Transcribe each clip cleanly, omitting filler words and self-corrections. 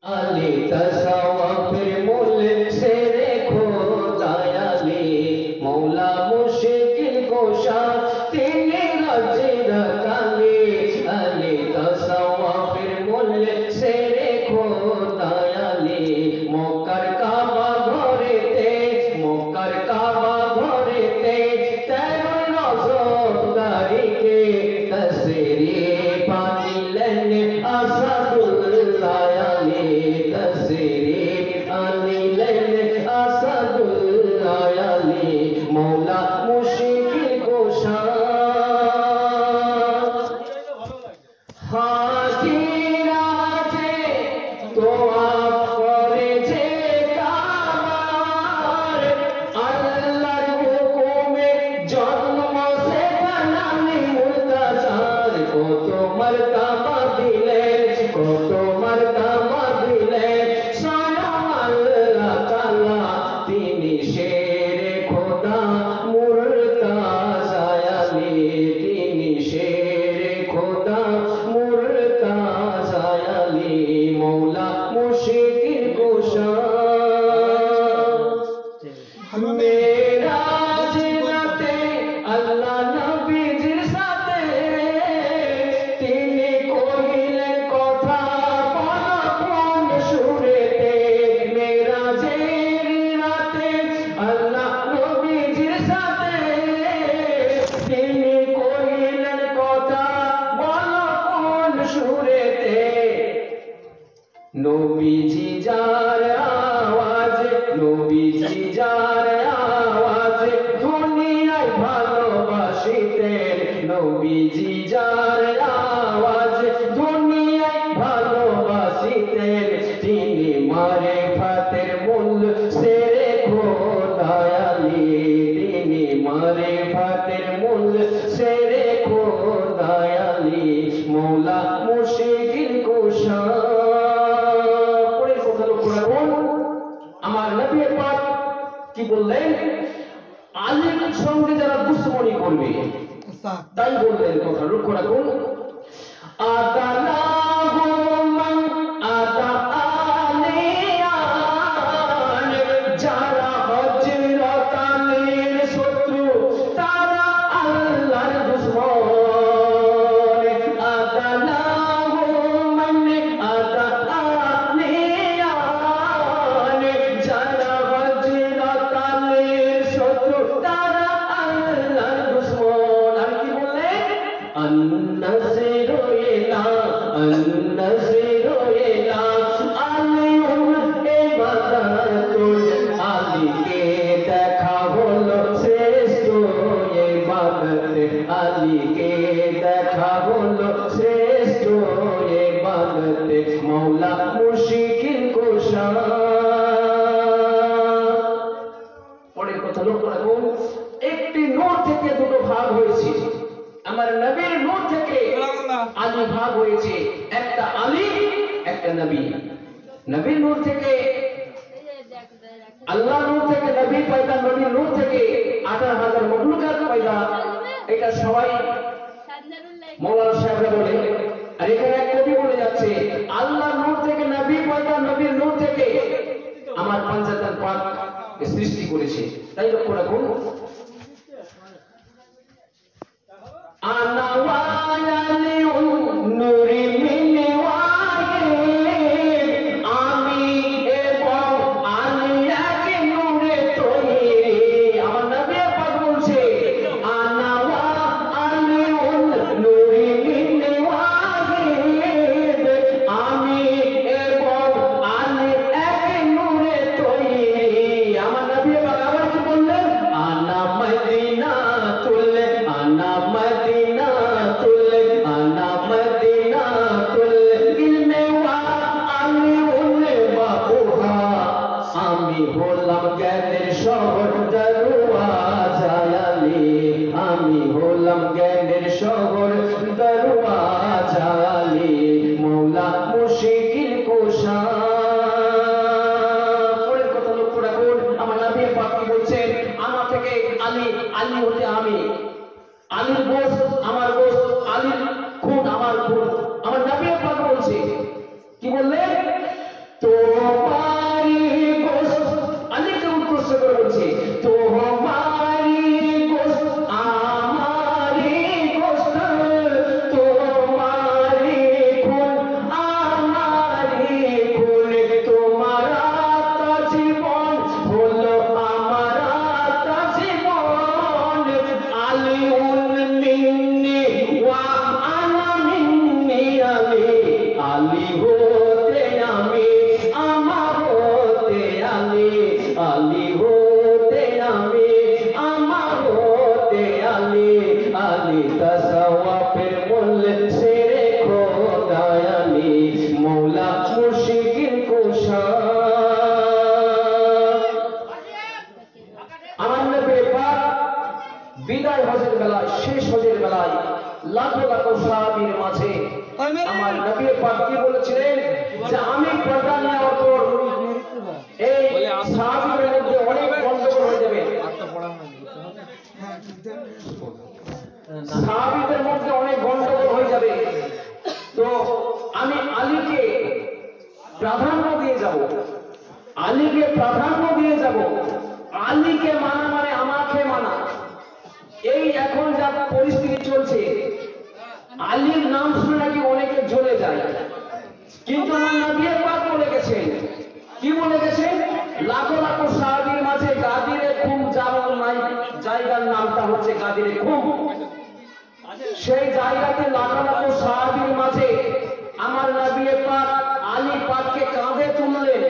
আলী তাসাওয়াফের মূল সে রেখো দয়ালে মৌলা মুশকিল কোশা তিনি হযরত আলী আলী তাসাওয়াফের মূল সে রেখো দয়ালে মক্কার কাবা ঘরেতে 13 রজব তারিখে তশরীফ আনিলেন আসাদুল্লাহ আলী তশরীফ আনিলেন আসাদুল্লাহ আলী মৌলা মুশকিল কোশা হাজিরাতে তোয়াফ করেছে কাবার আল্লাহর হুকুমে জন্ম সে বানানি মুর্তাজার কত মর্তবা দিলেন স্বয়ং আল্লাহ তাআলা তিনি শেরে খোদা মুর্তাজা আলী তিনি শেরে খোদা মুর্তাজা আলী মৌলা মুশকিল কুশা মেরাজ রাতে আল্লাহ নবীজির সাথে তিনি কহিলেন কথা বলো কোন সুরেতে মেরাজের রাতে আল্লাহ নবীজির সাথে তিনি কহিলেন কথা বলো কোন সুরেতে নবীজি যার আওয়াজ দুনিয়ায় ভালোবাসিতেন নবীজি যার আওয়াজ দুনিয়ায় ভালোবাসিতেন তিনি মারিফাতের মূল সে রেখো দয়ালি তিনি মারিফাতের মূল সে রেখো দয়ালি মৌলা মুশকিল কুশা আমার নবী পাক কি বললেন আলীর সঙ্গে যারা দুশ্মনী করবে তাই বললেন কথা লক্ষ্য রাখুন আদালাহু মান আদা আলিয়ান যারা হযরত আলীর শত্রু তারা আল্লাহর দুশমন আদালাহু মান আদা আলিয়ান যারা হযরত আলীর শত্রু তারা আল্লাহর দুশমন আর কি বললেন النصر إلى علي ইবাদতুল আলীকে দেখা হলো শ্রেষ্ঠ ইবাদত আলীকে দেখা হলো শ্রেষ্ঠ ইবাদত মৌলা মুশকিল কুশা পরের কথা লক্ষ্য রাখুন একটি নূর থেকে দুটো ভাগ হয়েছে আমার নবীর নূর থেকে আলী ভাগ হয়েছে একটা আলী একটা নবী নবীর নূর থেকে আল্লাহ নূর থেকে নবী পয়দা নবীর নূর থেকে 18,000 মখলুকাত পয়দা এটা সবাই মৌলানা সাহেবরা বলে আর এখানে এক কবি বলে যাচ্ছে আল্লাহ নূর থেকে নবী পয়দা নবীর নূর থেকে আমার পাঞ্জাতন পাক সৃষ্টি করেছে তাই লক্ষ্য রাখুন আনা ওয়ালিউন নূরি মিন ওয়াহিদ আমি এবং আলী এক নূরে তৈরি আমার নবী পাক বলছে আনা ওয়ালিউন নূরি মিন ওয়াহিদ আমি এবং আলী এক নূরে তৈরি আমার নবী পাক আবার কি বললেন নবী পাক কি বলেছিলেন যে আমি পর্দা নেওয়ার পর এই সাহাবীদের মধ্যে অনেক গন্ডগোল হয়ে যাবে, সাহাবীদের মধ্যে অনেক গন্ডগোল হয়ে যাবে, তো আমি আলীকে প্রাধান্য দিয়ে যাব, আলীকে প্রাধান্য দিয়ে যাব, আলীকে মানা মানে আমাকে মানা। এই এখন যা পরিস্থিতি চলছে, আলীর নাম শুনে নাকি অনেকে জ্বলে যায়, কিন্তু আমার নবী পাক বলে গেছেন, কি বলে গেছেন, লাখো লাখো সাহাবীর মাঝে গাদিরে খুম যেমন নাই, জায়গার নামটা হচ্ছে গাদিরে খুম, সেই জায়গাতে লাখো লাখো সাহাবীর মাঝে আমার নবী পাক আলী পাককে কাঁধে তুললেন,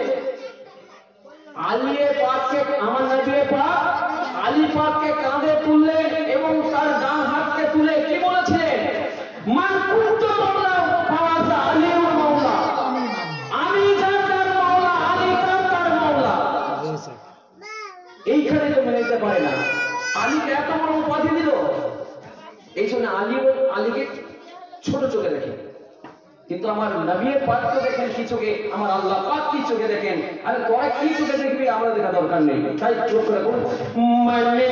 আলী পাককে আমার নবী পাক আলী পাককে কাঁধে তুললেন এবং তার ডান হাতকে তুলে কি বলেছিলেন, মান কুনতু মাওলা ফাওয়াজা আলীউল মাওলা, আমি যার মাওলা আলী তার মাওলা। এইখানে তো মেনে নিতে পারে না, আলীকে এত বড় উপাধি দিল, এই জন্য আলীকে ছোট চোখে দেখে, কিন্তু আমার নবী পাক তো দেখেন কি চোখে, আমার আল্লাহ পাক কি চোখে দেখেন, আরে তোরা কি চোখে দেখবি আমরা দেখা দরকার নেই, তাই চোখ করে বলুন মানে